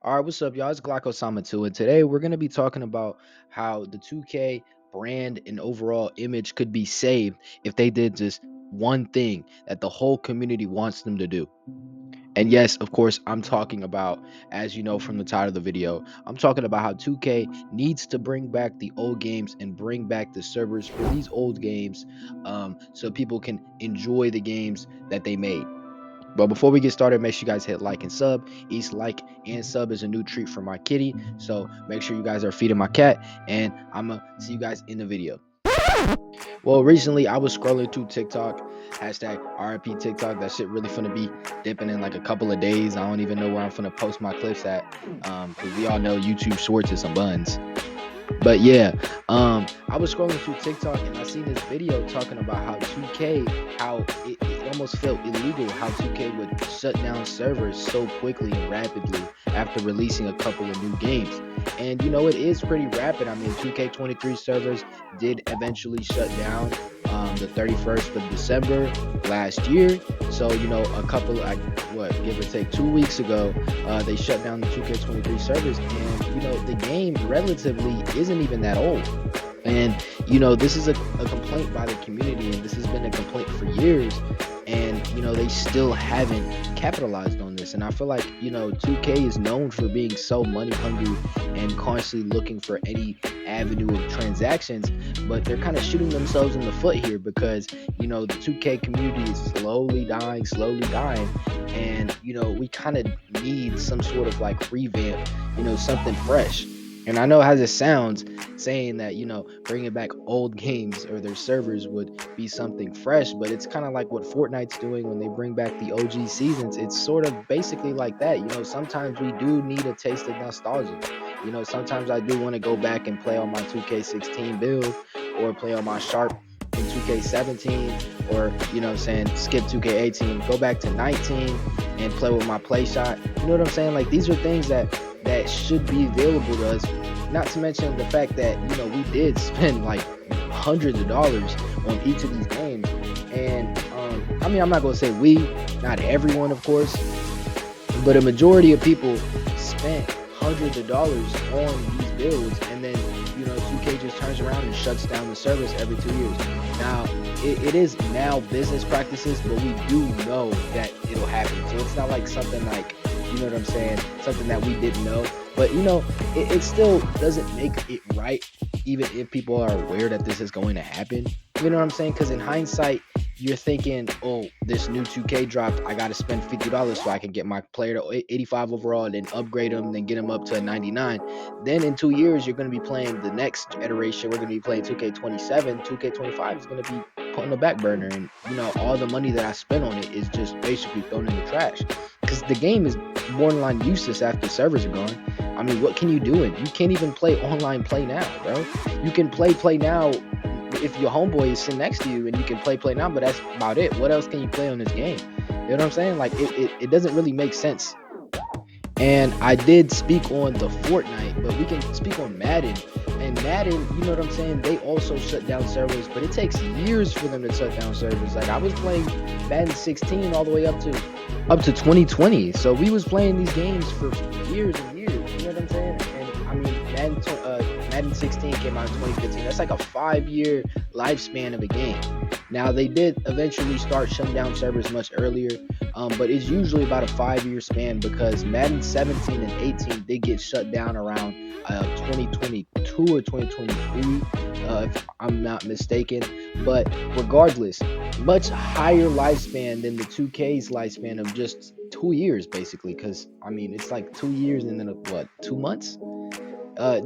All right, what's up, y'all? It's Glock Osama 2, and today we're going to be talking about how the 2K brand and overall image could be saved if they did just one thing that the whole community wants them to do. And yes, of course, I'm talking about, as you know from the title of the video, I'm talking about how 2K needs to bring back the old games and bring back the servers for these old games so people can enjoy the games that they made. But before we get started, make sure you guys hit like and sub. Each like and sub is a new treat for my kitty. So make sure you guys are feeding my cat. And I'm going to see you guys in the video. Well, recently I was scrolling through TikTok, hashtag RIP TikTok. That shit really finna be dipping in like a couple of days. I don't even know where I'm finna post my clips at. Because we all know YouTube Shorts is some buns. But yeah, I was scrolling through TikTok and I seen this video talking about how 2K, how it almost felt illegal how 2K would shut down servers so quickly and rapidly after releasing a couple of new games. And you know, it is pretty rapid. I mean, 2K23 servers did eventually shut down the 31st of December last year. So, you know, a couple, like, what, give or take 2 weeks ago, they shut down the 2K23 servers. And, you know, the game relatively isn't even that old. And, you know, this is a complaint by the community, and this has been a complaint for years. And, you know, they still haven't capitalized on this. And I feel like, you know, 2K is known for being so money hungry and constantly looking for any avenue of transactions, but they're kind of shooting themselves in the foot here because, you know, the 2K community is slowly dying. And, you know, we kind of need some sort of like revamp, you know, something fresh. And I know how it sounds saying that, you know, bringing back old games or their servers would be something fresh, but it's kind of like what Fortnite's doing when they bring back the OG seasons. It's sort of basically like that. You know, sometimes we do need a taste of nostalgia. You know, sometimes I do want to go back and play on my 2K16 build or play on my Sharp in 2K17 or, you know what I'm saying, skip 2K18, go back to 19 and play with my play shot. You know what I'm saying? Like, these are things that should be available to us. Not to mention the fact that, you know, we did spend like hundreds of dollars on each of these games. And I mean, I'm not gonna say we, not everyone, of course, but a majority of people spent hundreds of dollars on these builds, and then, you know, 2K just turns around and shuts down the service every 2 years. Now, it is now business practices, but we do know that it'll happen. So it's not like something like, you know what I'm saying, something that we didn't know. But, you know, it still doesn't make it right, even if people are aware that this is going to happen. You know what I'm saying? Because in hindsight, you're thinking, oh, this new 2K dropped, I got to spend $50 so I can get my player to 85 overall and then upgrade them, then get him up to a 99. Then in 2 years, you're going to be playing the next iteration. We're going to be playing 2K27. 2K25 is going to be put on the back burner. And, you know, all the money that I spent on it is just basically thrown in the trash. Because the game is borderline useless after servers are gone. I mean, what can you do it? You can't even play online play now, bro. You can play now if your homeboy is sitting next to you and you can play now, but that's about it. What else can you play on this game? You know what I'm saying? Like, it doesn't really make sense. And I did speak on the Fortnite, but we can speak on Madden. And Madden, you know what I'm saying, they also shut down servers, but it takes years for them to shut down servers. Like, I was playing Madden 16 all the way up to 2020. So we was playing these games for years and years. You know what I'm saying? And I mean, Madden 16 came out in 2015. That's like a 5-year lifespan of a game. Now, they did eventually start shutting down servers much earlier, but it's usually about a 5-year span because Madden 17 and 18 did get shut down around 2022 or 2023, if I'm not mistaken. But regardless, much higher lifespan than the 2K's lifespan of just 2 years, basically. Because I mean, it's like 2 years and then what, 2 months?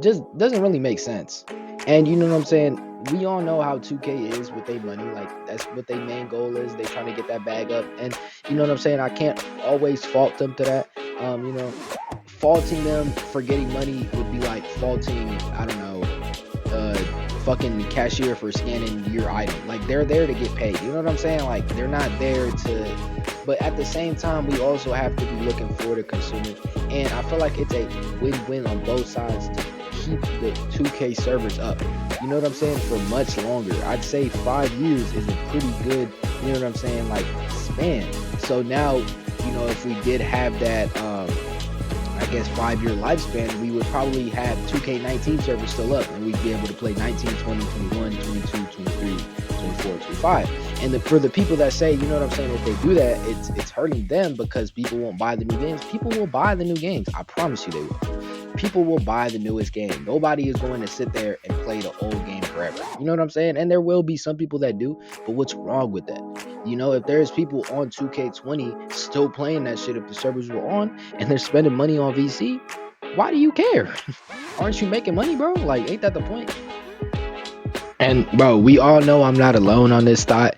Just doesn't really make sense. And you know what I'm saying? We all know how 2K is with their money. Like, that's what their main goal is. They trying to get that bag up. And you know what I'm saying? I can't always fault them to that. You know, faulting them for getting money would be like faulting, I don't know, fucking cashier for scanning your item. Like, they're there to get paid. You know what I'm saying? Like, they're not there to. But at the same time, we also have to be looking for the consumer. And I feel like it's a win-win on both sides to keep the 2K servers up. You know what I'm saying? For much longer. I'd say 5 years is a pretty good, you know what I'm saying, like, span. So now, you know, if we did have that, I guess 5-year lifespan, we would probably have 2K19 servers still up, and we'd be able to play 19, 20, 21, 22, 23, 24, 25. And for the people that say, you know what I'm saying, if they do that, it's hurting them because people won't buy the new games. People will buy the new games. I promise you they will. People will buy the newest game. Nobody is going to sit there and play the old game forever. You know what I'm saying? And there will be some people that do, but what's wrong with that? You know, if there's people on 2K20 still playing that shit, if the servers were on and they're spending money on VC, why do you care? Aren't you making money, bro? Like, ain't that the point? And bro, we all know I'm not alone on this thought.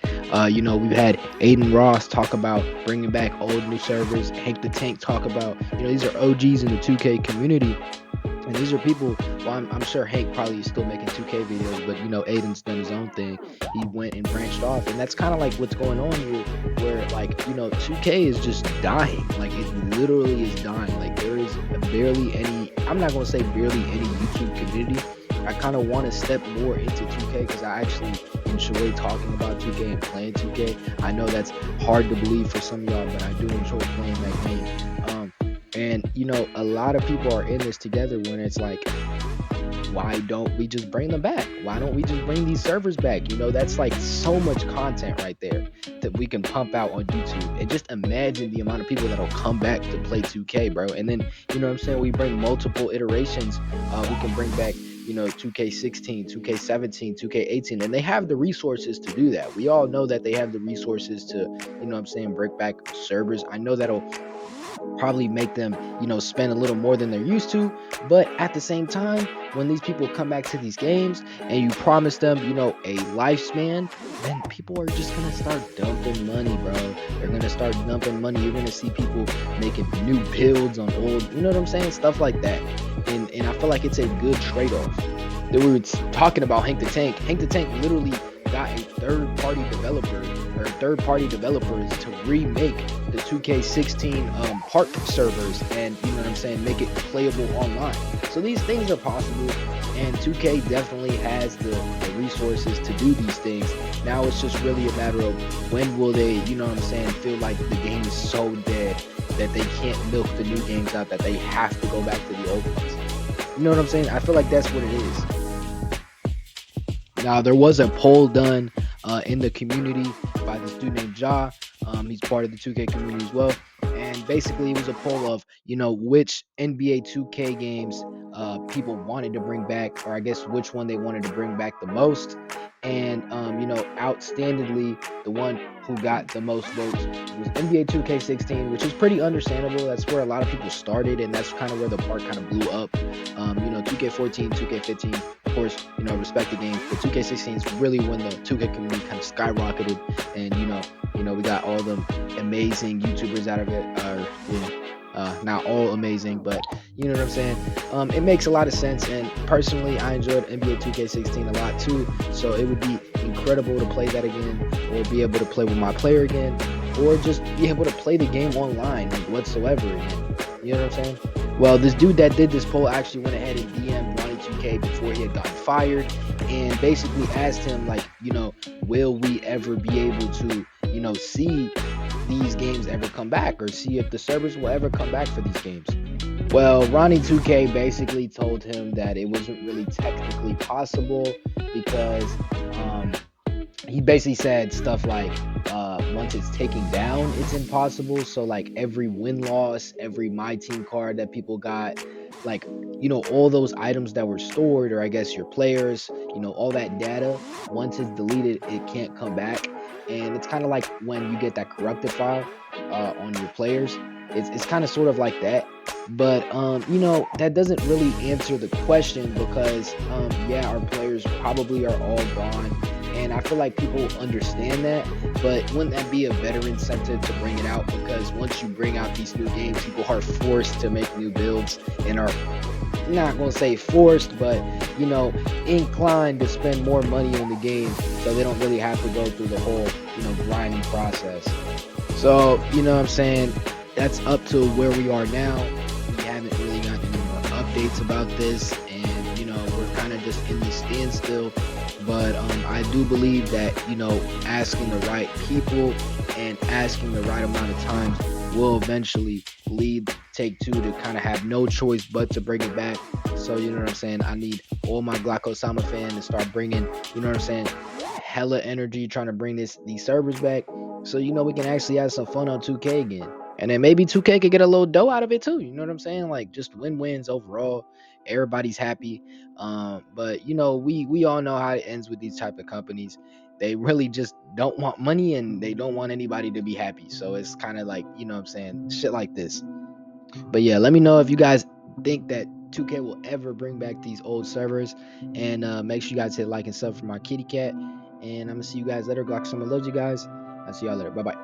You know, we've had Aiden Ross talk about bringing back old new servers. Hank the Tank talk about, you know, these are OGs in the 2K community. And these are people, well, I'm sure Hank probably is still making 2K videos, but you know, Aiden's done his own thing. He went and branched off. And that's kind of like what's going on here, where like, you know, 2K is just dying. Like, it literally is dying. Like, there is barely any, I'm not going to say barely any YouTube community. I kind of want to step more into 2K because I actually enjoy talking about 2K and playing 2K. I know that's hard to believe for some of y'all, but I do enjoy playing that game. And you know, a lot of people are in this together when it's like, why don't we just bring them back? Why don't we just bring these servers back? You know, that's like so much content right there that we can pump out on YouTube. And just imagine the amount of people that'll come back to play 2K, bro. And then, you know what I'm saying, we bring multiple iterations. We can bring back, you know, 2K16, 2K17, 2K18, and they have the resources to do that. We all know that they have the resources to, you know what I'm saying, break back servers. I know that'll probably make them, you know, spend a little more than they're used to, but at the same time, when these people come back to these games and you promise them, you know, a lifespan, then people are just gonna start dumping money, bro. They're gonna start dumping money. You're gonna see people making new builds on old, you know what I'm saying, stuff like that. And I feel like it's a good trade-off. That we were talking about Hank the Tank. Hank the Tank literally got a third-party developer or third-party developers to remake the 2K16 park servers, and you know what I'm saying, make it playable online. So these things are possible, and 2K definitely has the resources to do these things. Now it's just really a matter of when will they, you know what I'm saying, feel like the game is so dead that they can't milk the new games out, that they have to go back to the old ones. You know what I'm saying? I feel like that's what it is. Now, there was a poll done in the community by this dude named Ja. He's part of the 2K community as well. And basically, it was a poll of, you know, which NBA 2K games people wanted to bring back, or I guess which one they wanted to bring back the most. And, you know, outstandingly, the one who got the most votes was NBA 2K16, which is pretty understandable. That's where a lot of people started, and that's kind of where the park kind of blew up. You know, 2K14, 2K15, of course, you know, respect the games, but 2K16 is really when the 2K community kind of skyrocketed, and you know, we got all the amazing YouTubers out of it. You know, not all amazing, but you know what I'm saying. It makes a lot of sense, and personally, I enjoyed NBA 2K16 a lot too. So it would be incredible to play that again, or be able to play with my player again, or just be able to play the game online, like whatsoever again. You know what I'm saying? Well, this dude that did this poll actually went ahead and DM'd Ronnie 2K before he had gotten fired, and basically asked him, like, you know, will we ever be able to, you know, see these games ever come back, or see if the servers will ever come back for these games. Well, Ronnie 2K basically told him that it wasn't really technically possible because he basically said stuff like once it's taken down, it's impossible. So like every win-loss, every My Team card that people got, like, you know, all those items that were stored, or I guess your players, you know, all that data, once it's deleted, it can't come back. And it's kind of like when you get that corrupted file on your players. It's kind of sort of like that. But you know, that doesn't really answer the question because yeah, our players probably are all gone, and I feel like people understand that. But wouldn't that be a better incentive to bring it out? Because once you bring out these new games, people are forced to make new builds, and are not going to say forced, but you know, inclined to spend more money on the game, so they don't really have to go through the whole, you know, grinding process. So you know what I'm saying, that's up to where we are now. We haven't really gotten any more updates about this, and you know, we're kind of just in this standstill. But I do believe that, you know, asking the right people and asking the right amount of times will eventually lead Take-Two to kind of have no choice but to bring it back. So you know what I'm saying. I need all my Glock-Osama fans to start bringing, you know what I'm saying, hella energy trying to bring these servers back. So we can actually have some fun on 2K again. And then maybe 2K could get a little dough out of it too. You know what I'm saying? Like just win-wins overall. Everybody's happy. But we all know how it ends with these type of companies. They really just don't want money and they don't want anybody to be happy. So it's kind of like, you know what I'm saying, shit like this. But yeah, let me know if you guys think that 2K will ever bring back these old servers. And make sure you guys hit like and sub for my kitty cat. And I'm gonna see you guys later. Glock, someone loves you guys. I'll see y'all later. Bye bye.